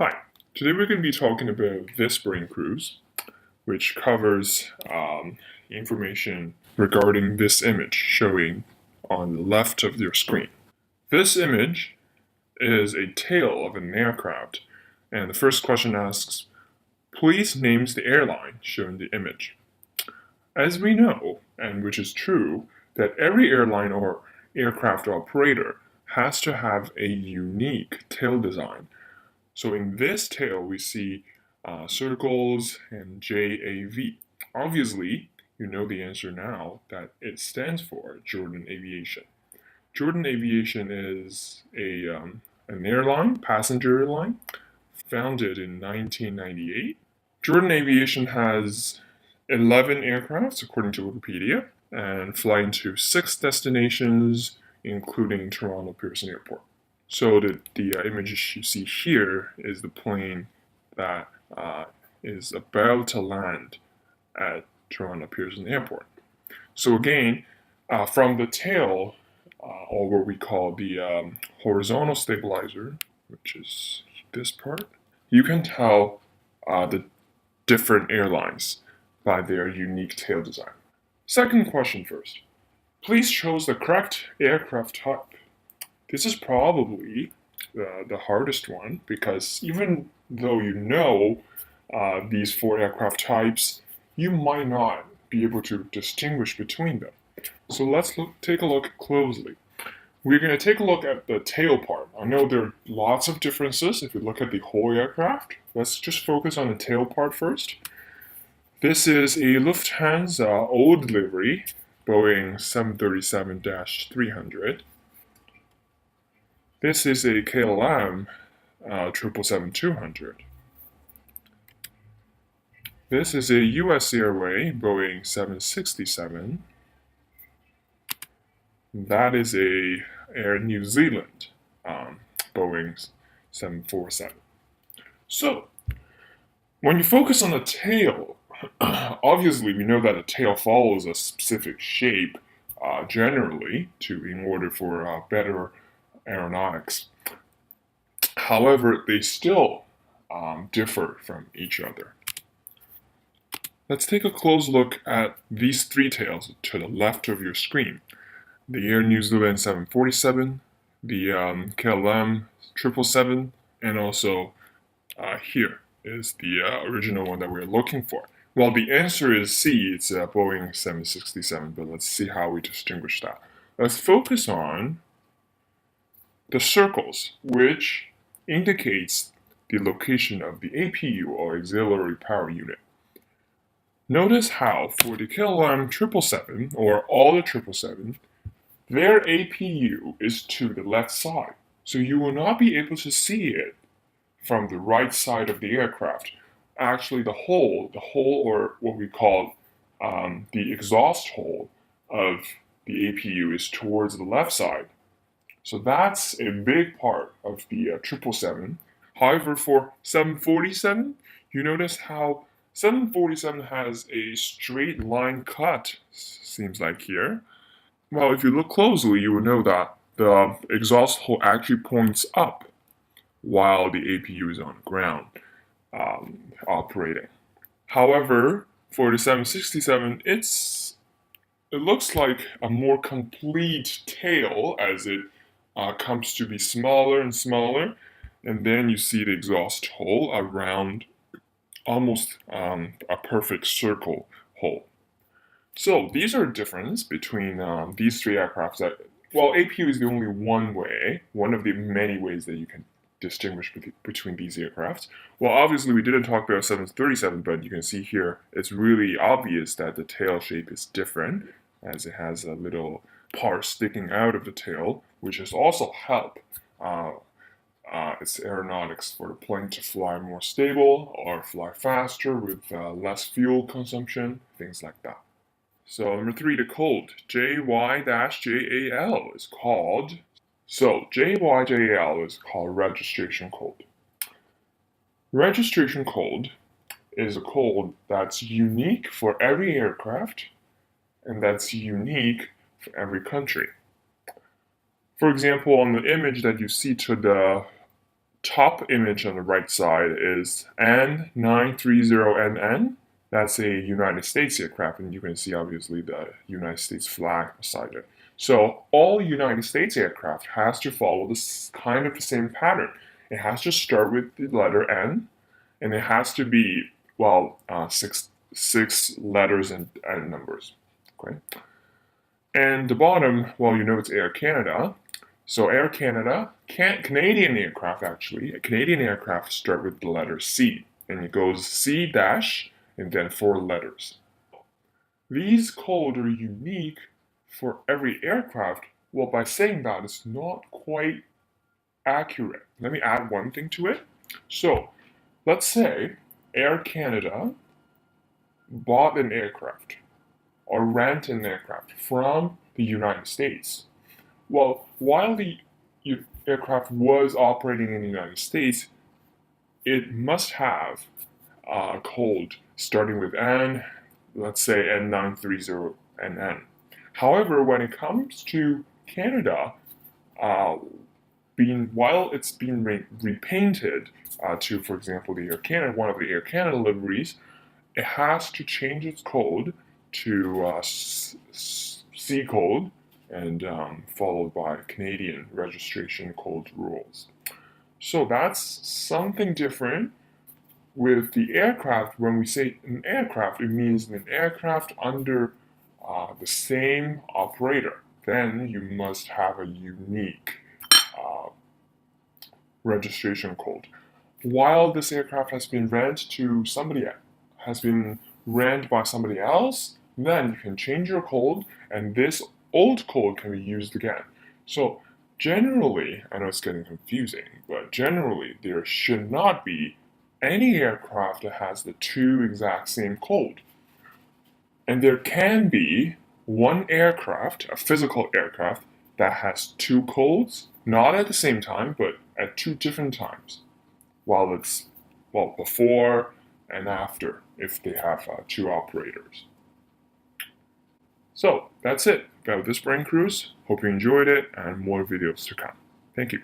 Hi, today we're going to be talking about this brain cruise, which covers information regarding this image showing on the left of your screen. This image is a tail of an aircraft, and the first question asks, please name the airline shown in the image. As we know, and which is true, that every airline or aircraft operator has to have a unique tail design. So in this tail, we see circles and JAV. Obviously, you know the answer now that it stands for Jordan Aviation. Jordan Aviation is an airline, passenger airline, founded in 1998. Jordan Aviation has 11 aircrafts, according to Wikipedia, and fly into 6 destinations, including Toronto Pearson Airport. So the image you see here is the plane that is about to land at Toronto Pearson Airport. So again, from the tail, or what we call the horizontal stabilizer, which is this part, you can tell the different airlines by their unique tail design. Second question first. Please choose the correct aircraft type. This is probably the hardest one because even though you know these 4 aircraft types, you might not be able to distinguish between them. So let's take a look closely. We're going to take a look at the tail part. I know there are lots of differences if you look at the whole aircraft. Let's just focus on the tail part first. This is a Lufthansa old livery, Boeing 737-300. This is a KLM 777-200. This is a US Airway Boeing 767. That is a Air New Zealand Boeing 747. So, when you focus on the tail, obviously we know that a tail follows a specific shape generally in order for better aeronautics. However, they still differ from each other. Let's take a close look at these 3 tails to the left of your screen. The Air New Zealand 747, the KLM 777, and also here is the original one that we're looking for. Well, the answer is C, it's a Boeing 767, but let's see how we distinguish that. Let's focus on the circles, which indicates the location of the APU, or auxiliary power unit. Notice how for the KLM 777, or all the 777, their APU is to the left side, so you will not be able to see it from the right side of the aircraft. Actually, the hole, or what we call the exhaust hole of the APU is towards the left side. So that's a big part of the 777. However, for 747, you notice how 747 has a straight line cut, seems like here. Well, if you look closely, you will know that the exhaust hole actually points up while the APU is on the ground operating. However, for the 767, it looks like a more complete tail as it comes to be smaller and smaller, and then you see the exhaust hole around almost a perfect circle hole. So these are differences between these 3 aircrafts. Well, APU is the only one of the many ways that you can distinguish between these aircrafts. Well, obviously we didn't talk about 737, but you can see here it's really obvious that the tail shape is different, as it has a little part sticking out of the tail, which has also helped its aeronautics for the plane to fly more stable or fly faster with less fuel consumption, things like that. So number 3, the code JY-JAL is called. So JYJAL is called registration code. Registration code is a code that's unique for every aircraft and that's unique for every country. For example, on the image that you see to the top image on the right side is N930NN. That's a United States aircraft, and you can see obviously the United States flag beside it. So all United States aircraft has to follow this kind of the same pattern. It has to start with the letter N, and it has to be, well, six letters and numbers. Okay. And the bottom, well, you know it's Air Canada. So Air Canada, Canadian aircraft actually, a Canadian aircraft start with the letter C, and it goes C dash and then 4 letters. These codes are unique for every aircraft. Well, by saying that, it's not quite accurate. Let me add one thing to it. So let's say Air Canada bought an aircraft or rent an aircraft from the United States. Well, while the aircraft was operating in the United States, it must have a code starting with N, let's say N930NN. However, when it comes to Canada, while it's being repainted to, for example, the Air Canada, one of the Air Canada liveries, it has to change its code to C code and followed by Canadian registration code rules. So that's something different with the aircraft. When we say an aircraft, it means an aircraft under the same operator. Then you must have a unique registration code. While this aircraft has been rented by somebody else, then you can change your code, and this old code can be used again. So generally, I know it's getting confusing, but generally there should not be any aircraft that has the two exact same code. And there can be one aircraft, a physical aircraft, that has two codes, not at the same time, but at two different times, while it's, well, before and after, if they have two operators. So that's it about this brain cruise. Hope you enjoyed it, and more videos to come. Thank you.